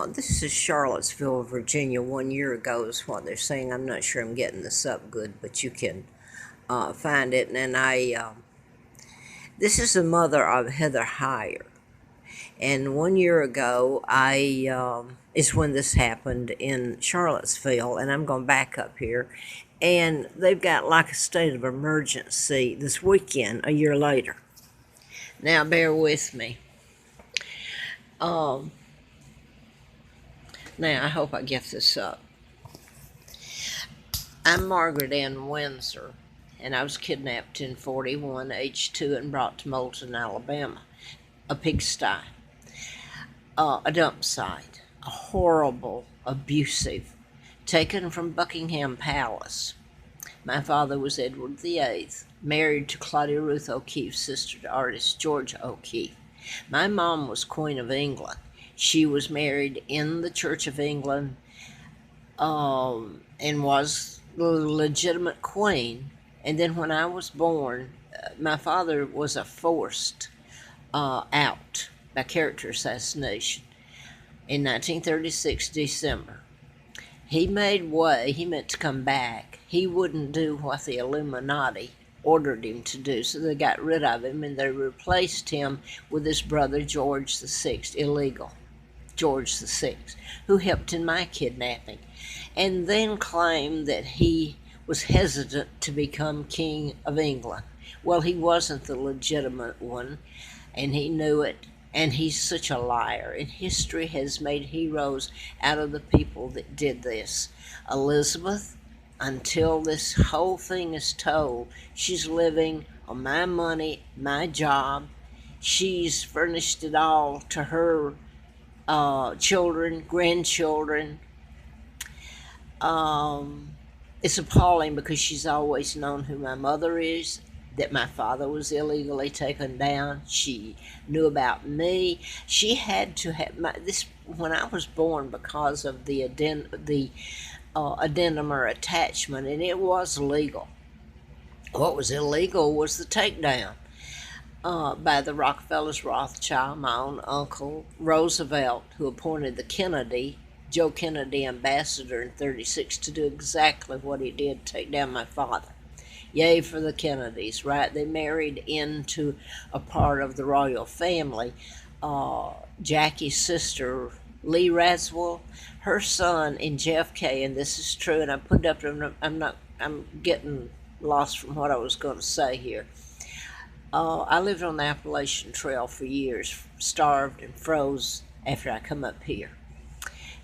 This is Charlottesville, Virginia. 1 year ago is what they're saying. I'm not sure I'm getting this up good, but you can find it. And this is the mother of Heather Hyer. And 1 year ago, is when this happened in Charlottesville. And I'm going back up here. And they've got like a state of emergency this weekend, a year later. Now, bear with me. Um, Now, I hope I get this up. I'm Margaret Ann Windsor, and I was kidnapped in 41, age 2, and brought to Moulton, Alabama. A pigsty, a dump site, a horrible, abusive, taken from Buckingham Palace. My father was Edward VIII, married to Claudia Ruth O'Keeffe, sister to artist George O'Keeffe. My mom was Queen of England. She was married in the Church of England and was the legitimate queen. And then when I was born, my father was forced out by character assassination in 1936, December. He made way, he meant to come back. He wouldn't do what the Illuminati ordered him to do, so they got rid of him and they replaced him with his brother George VI, illegal George VI, who helped in my kidnapping, and then claimed that he was hesitant to become King of England. Well, he wasn't the legitimate one, and he knew it, and he's such a liar. And history has made heroes out of the people that did this. Elizabeth, until this whole thing is told, she's living on my money, my job. She's furnished it all to her children, grandchildren. It's appalling because she's always known who my mother is, that my father was illegally taken down. She knew about me. She had to have this when I was born because of the addendum or attachment, and it was legal. What was illegal was the takedown by the Rockefellers, Rothschild, my own uncle, Roosevelt, who appointed Joe Kennedy ambassador in 36 to do exactly what he did, take down my father. Yay for the Kennedys, right? They married into a part of the royal family. Jackie's sister, Lee Raswell, her son in JFK, and this is true, and I put up, I'm getting lost from what I was going to say here. I lived on the Appalachian Trail for years, starved and froze after I come up here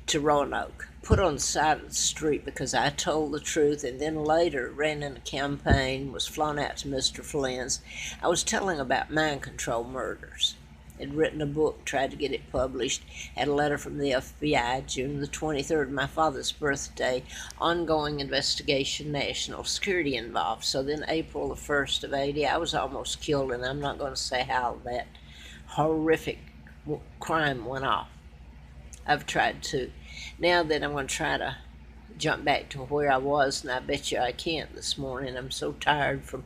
to Roanoke. Put on the side of the street because I told the truth, and then later ran in a campaign, was flown out to Mr. Flynn's. I was telling about mind control murders. Had written a book, tried to get it published, had a letter from the FBI, June the 23rd, my father's birthday, ongoing investigation, national security involved. So then April the 1st of 80, I was almost killed, and I'm not going to say how that horrific crime went off. I've tried to. Now that I'm going to try to jump back to where I was, and I bet you I can't this morning. I'm so tired from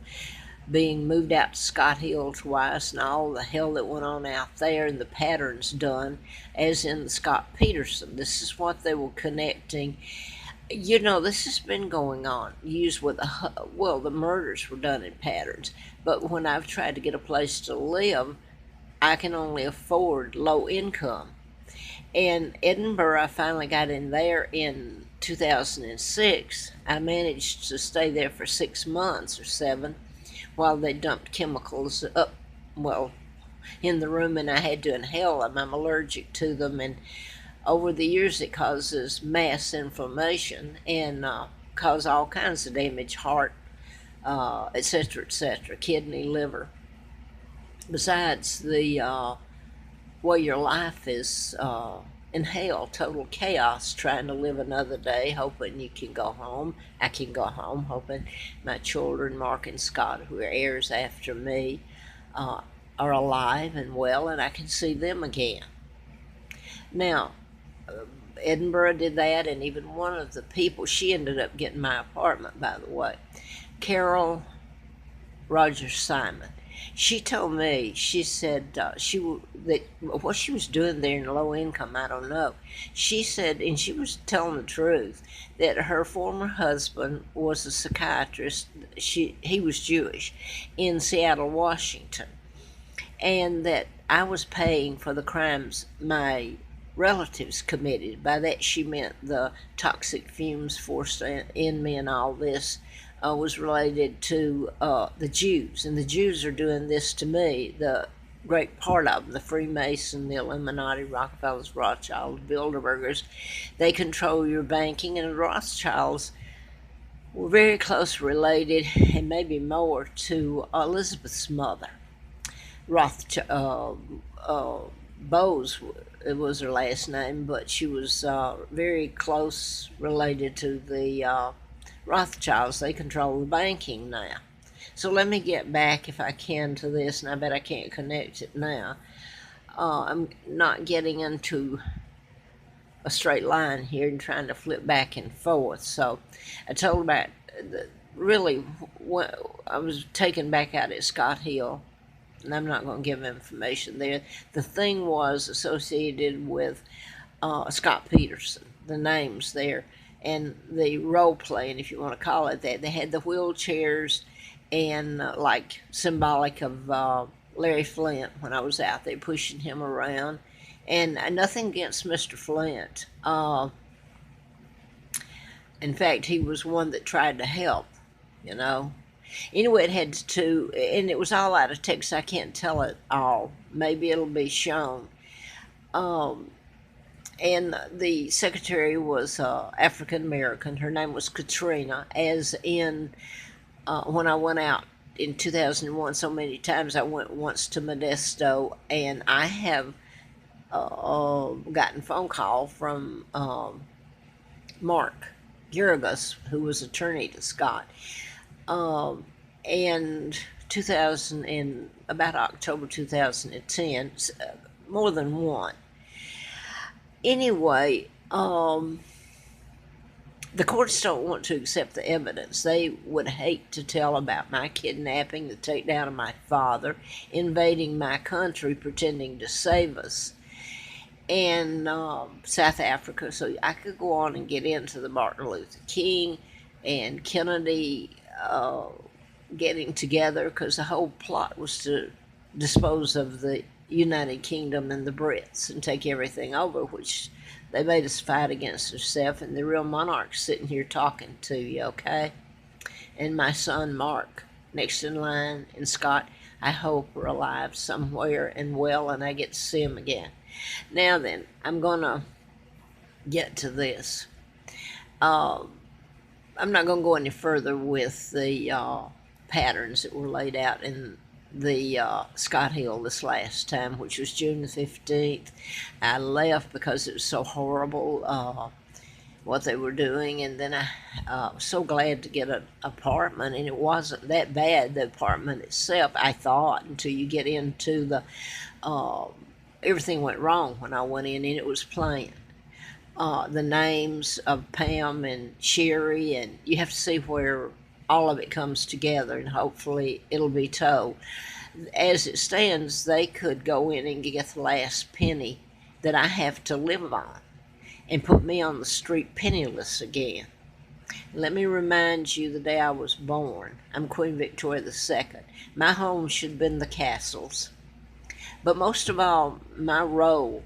being moved out to Scott Hill twice and all the hell that went on out there, and the patterns done, as in the Scott Peterson. This is what they were connecting. You know, this has been going on. Used with the murders were done in patterns, but when I've tried to get a place to live, I can only afford low income. And Edinburgh, I finally got in there in 2006. I managed to stay there for 6 months or 7 while they dumped chemicals up, in the room, and I had to inhale them. I'm allergic to them, and over the years it causes mass inflammation and cause all kinds of damage, heart, etc., etc., kidney, liver. Besides the way your life is in hell, total chaos, trying to live another day, hoping you can go home. I can go home, hoping my children, Mark and Scott, who are heirs after me, are alive and well, and I can see them again. Now, Edinburgh did that, and even one of the people, she ended up getting my apartment, by the way, Carol Rogers Simon. She told me, she said that what she was doing there in low income, I don't know. She said, and she was telling the truth, that her former husband was a psychiatrist. He was Jewish in Seattle, Washington, and that I was paying for the crimes my relatives committed. By that she meant the toxic fumes forced in me and all this was related to the Jews. And the Jews are doing this to me, the great part of them, the Freemason, the Illuminati, Rockefellers, Rothschilds, Bilderbergers. They control your banking, and the Rothschilds were very close related, and maybe more, to Elizabeth's mother. Bose was her last name, but she was very close related to the Rothschilds. They control the banking now. So let me get back, if I can, to this, and I bet I can't connect it now. I'm not getting into a straight line here and trying to flip back and forth. So I told about really, I was taken back out at Scott Hill, and I'm not going to give information there. The thing was associated with Scott Peterson, the names there, and the role playing, if you want to call it that. They had the wheelchairs and like symbolic of Larry Flint when I was out there pushing him around. And nothing against Mr. Flint. In fact, he was one that tried to help, you know. Anyway, it had to, and it was all out of text. I can't tell it all. Maybe it'll be shown. And the secretary was African American. Her name was Katrina, as in when I went out in 2001 so many times. I went once to Modesto, and I have gotten a phone call from Mark Giragus, who was attorney to Scott. And 2000, in about October 2010, more than one. Anyway, the courts don't want to accept the evidence. They would hate to tell about my kidnapping, the takedown of my father, invading my country, pretending to save us, and South Africa. So I could go on and get into the Martin Luther King and Kennedy getting together, because the whole plot was to dispose of the United Kingdom and the Brits and take everything over, which they made us fight against ourselves, and the real monarch's sitting here talking to you, okay? And my son Mark, next in line, and Scott, I hope, are alive somewhere and well, and I get to see him again. Now then, I'm going to get to this. I'm not going to go any further with the patterns that were laid out in the Scott Hill this last time, which was June the 15th. I left because it was so horrible what they were doing, and then I was so glad to get an apartment, and it wasn't that bad, the apartment itself, I thought, until you get into the everything went wrong when I went in, and it was plain. The names of Pam and Sherry, and you have to see where all of it comes together, and hopefully it'll be told. As it stands, they could go in and get the last penny that I have to live on and put me on the street penniless again. Let me remind you the day I was born. I'm Queen Victoria II. My home should have been the castles. But most of all, my role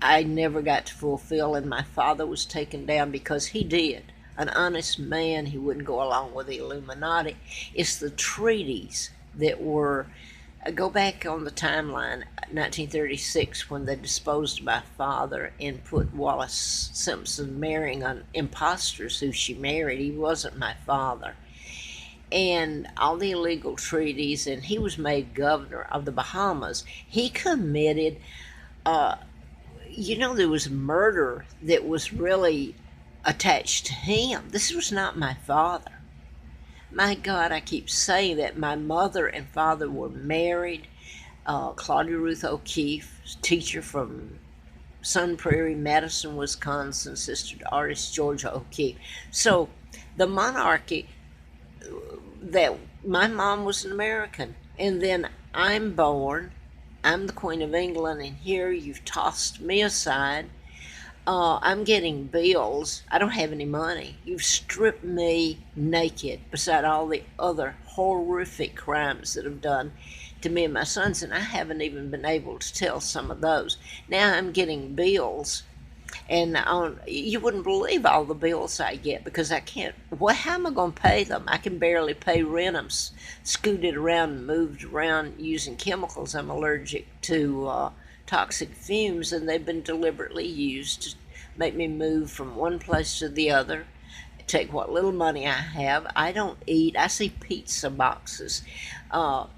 I never got to fulfill, and my father was taken down because he did. An honest man, he wouldn't go along with the Illuminati. It's the treaties that were, go back on the timeline, 1936, when they disposed of my father and put Wallace Simpson marrying on imposters who she married. He wasn't my father. And all the illegal treaties, and he was made governor of the Bahamas. He committed, there was murder that was really attached to him. This was not my father. My God, I keep saying that. My mother and father were married. Claudia Ruth O'Keefe, teacher from Sun Prairie, Madison, Wisconsin, sister to artist Georgia O'Keefe. So the monarchy, that my mom was an American. And then I'm born. I'm the Queen of England, and here you've tossed me aside. I'm getting bills. I don't have any money. You've stripped me naked beside all the other horrific crimes that have done to me and my sons, and I haven't even been able to tell some of those. Now I'm getting bills, and you wouldn't believe all the bills I get because I can't. Well, how am I going to pay them? I can barely pay rent. I'm scooted around and moved around using chemicals. I'm allergic to toxic fumes, and they've been deliberately used to make me move from one place to the other. Take what little money I have. I don't eat. I see pizza boxes out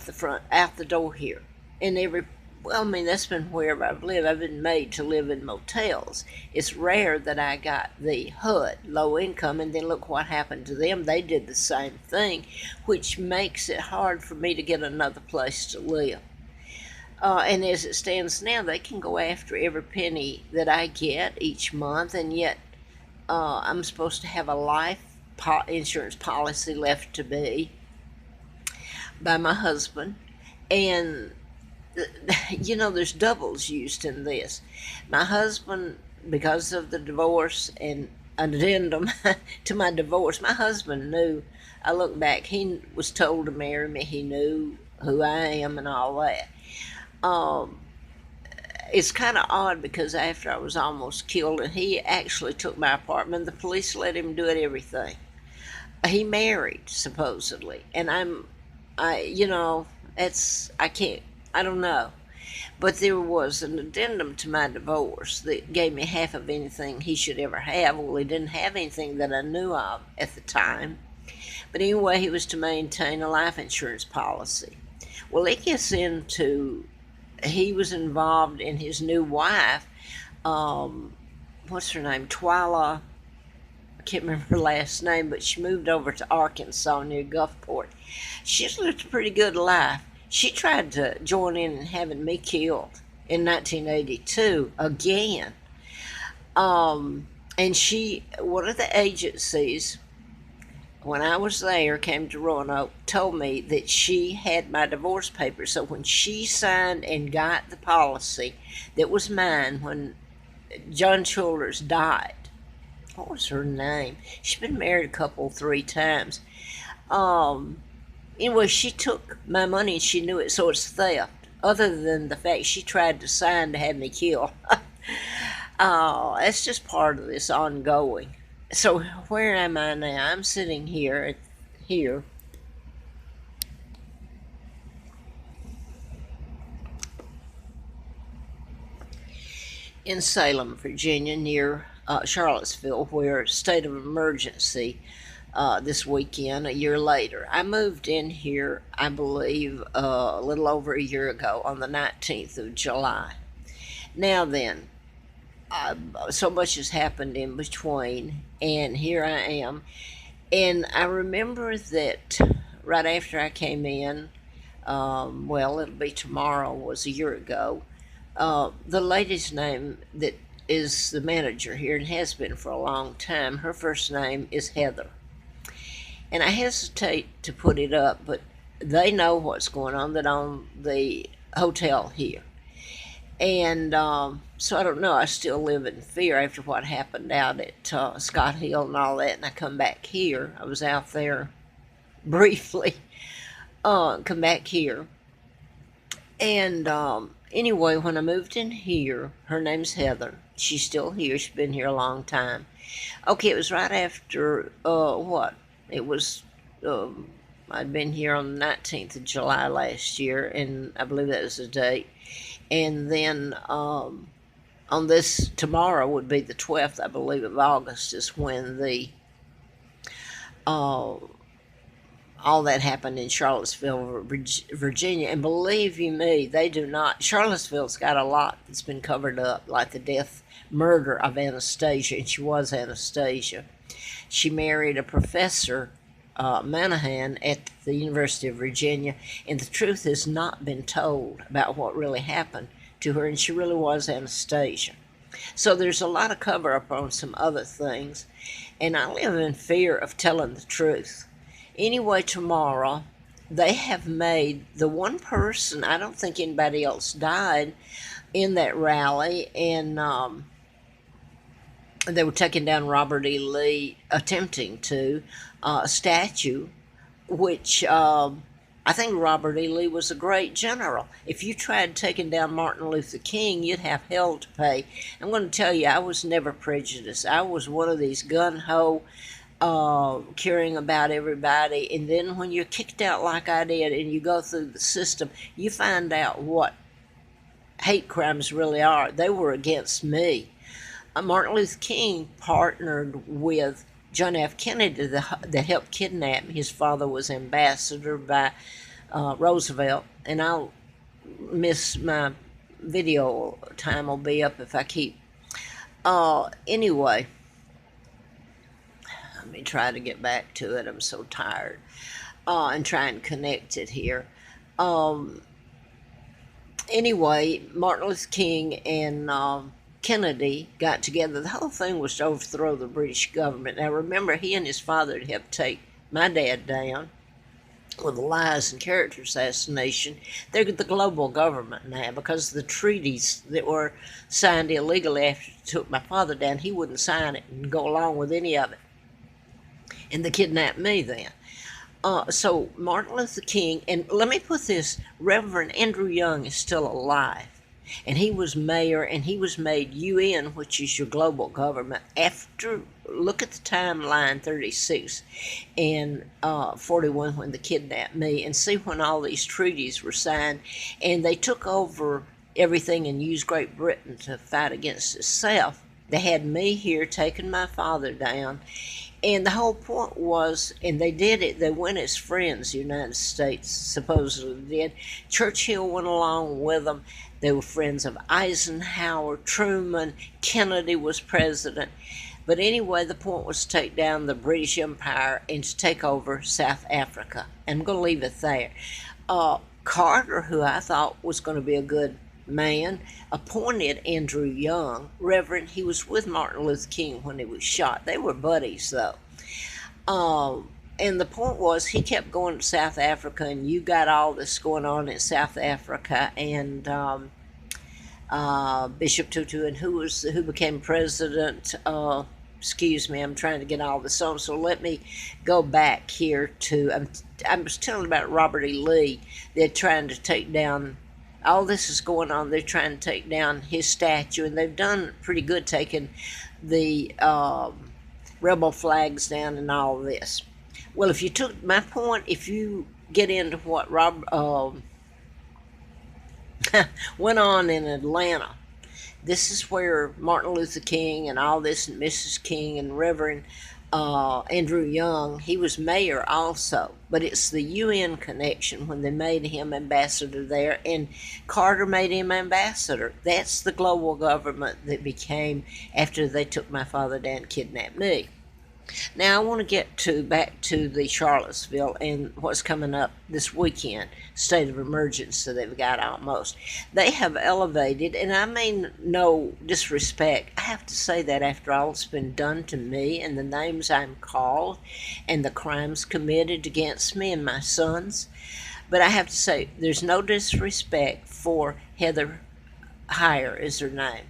the door here, and well, I mean, that's been wherever I've lived. I've been made to live in motels. It's rare that I got the HUD, low income, and then look what happened to them. They did the same thing, which makes it hard for me to get another place to live. And as it stands now, they can go after every penny that I get each month, and yet I'm supposed to have a life insurance policy left to be by my husband. And there's doubles used in this. My husband, because of the divorce and an addendum to my divorce, my husband knew. I look back, he was told to marry me. He knew who I am and all that. It's kind of odd because after I was almost killed, and he actually took my apartment, the police let him do everything. He married, supposedly, and I can't, I don't know. But there was an addendum to my divorce that gave me half of anything he should ever have. Well, he didn't have anything that I knew of at the time. But anyway, he was to maintain a life insurance policy. Well, it gets into, he was involved in his new wife, what's her name, Twyla, I can't remember her last name, but she moved over to Arkansas near Gulfport. She's lived a pretty good life. She tried to join in having me killed in 1982 again. And one of the agencies, when I was there, came to Roanoke, told me that she had my divorce papers. So when she signed and got the policy that was mine when John Childers died, what was her name? She's been married three times. Anyway, she took my money and she knew it, so it's theft. Other than the fact she tried to sign to have me killed. That's just part of this ongoing. So where am I now? I'm sitting here in Salem, Virginia, near Charlottesville, where state of emergency this weekend, a year later. I moved in here, I believe, a little over a year ago on the 19th of July. Now then, so much has happened in between, and here I am. And I remember that right after I came in, well, it'll be tomorrow, was a year ago, the lady's name that is the manager here and has been for a long time, her first name is Heather. And I hesitate to put it up, but they know what's going on. That own the hotel here. And so I don't know. I still live in fear after what happened out at Scott Hill and all that. And I come back here. I was out there briefly. Come back here. And anyway, when I moved in here, her name's Heather. She's still here. She's been here a long time. Okay, it was right after, what? It was, I'd been here on the 19th of July last year, and I believe that was the date. And then on this, tomorrow would be the 12th, I believe, of August, is when the all that happened in Charlottesville, Virginia. And believe you me, they do not. Charlottesville's got a lot that's been covered up, like the murder of Anastasia, and she was Anastasia. She married a professor, Manahan, at the University of Virginia, and the truth has not been told about what really happened to her, and she really was Anastasia. So there's a lot of cover-up on some other things, and I live in fear of telling the truth. Anyway, tomorrow, they have made the one person, I don't think anybody else died in that rally, and they were taking down Robert E. Lee, attempting to, statue, which I think Robert E. Lee was a great general. If you tried taking down Martin Luther King, you'd have hell to pay. I'm going to tell you, I was never prejudiced. I was one of these gun-ho, caring about everybody. And then when you're kicked out like I did and you go through the system, you find out what hate crimes really are. They were against me. Martin Luther King partnered with John F. Kennedy that helped kidnap me. His father was ambassador by Roosevelt, and I'll miss my video time will be up if I keep. Anyway, let me try to get back to it. I'm so tired, and try and connect it here. Anyway, Martin Luther King and Kennedy got together. The whole thing was to overthrow the British government. Now remember, he and his father had helped take my dad down with lies and character assassination. They're the global government now because of the treaties that were signed illegally after he took my father down. He wouldn't sign it and go along with any of it. And they kidnapped me then. So Martin Luther King, and let me put this, Reverend Andrew Young is still alive. And he was mayor, and he was made UN, which is your global government, after, look at the timeline, 36 and 41 when they kidnapped me, and see when all these treaties were signed, and they took over everything and used Great Britain to fight against itself. They had me here taking my father down, and the whole point was, and they did it, they went as friends, the United States supposedly did. Churchill went along with them. They were friends of Eisenhower, Truman, Kennedy was president. But anyway, the point was to take down the British Empire and to take over South Africa. And I'm going to leave it there. Carter, who I thought was going to be a good man, appointed Andrew Young, Reverend. He was with Martin Luther King when he was shot. They were buddies, though. And the point was, he kept going to South Africa, and you got all this going on in South Africa, and Bishop Tutu, and who became president. Excuse me, I'm trying to get all this on, so let me go back here to, I was telling about Robert E. Lee. They're trying to take down, all this is going on, they're trying to take down his statue, and they've done pretty good taking the rebel flags down and all this. Well, if you took my point, if you get into what went on in Atlanta, this is where Martin Luther King and all this, and Mrs. King and Reverend Andrew Young, he was mayor also, but it's the UN connection when they made him ambassador there, and Carter made him ambassador. That's the global government that became after they took my father down and kidnapped me. Now I want to get back to the Charlottesville and what's coming up this weekend, state of emergency they've got almost. They have elevated, and I mean no disrespect, I have to say that after all that's been done to me and the names I'm called and the crimes committed against me and my sons, but I have to say there's no disrespect for Heather Hyer is her name.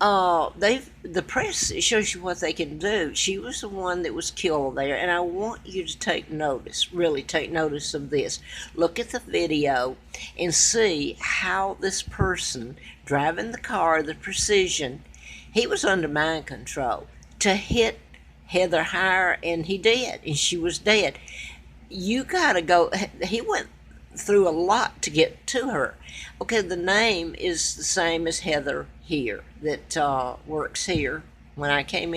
The press, it shows you what they can do. She was the one that was killed there, and I want you to take notice, really take notice of this. Look at the video and see how this person driving the car, the precision, he was under mind control to hit Heather Hyer, and he did, and she was dead. You gotta go, he went through a lot to get to her. Okay, the name is the same as Heather here that works here. When I came in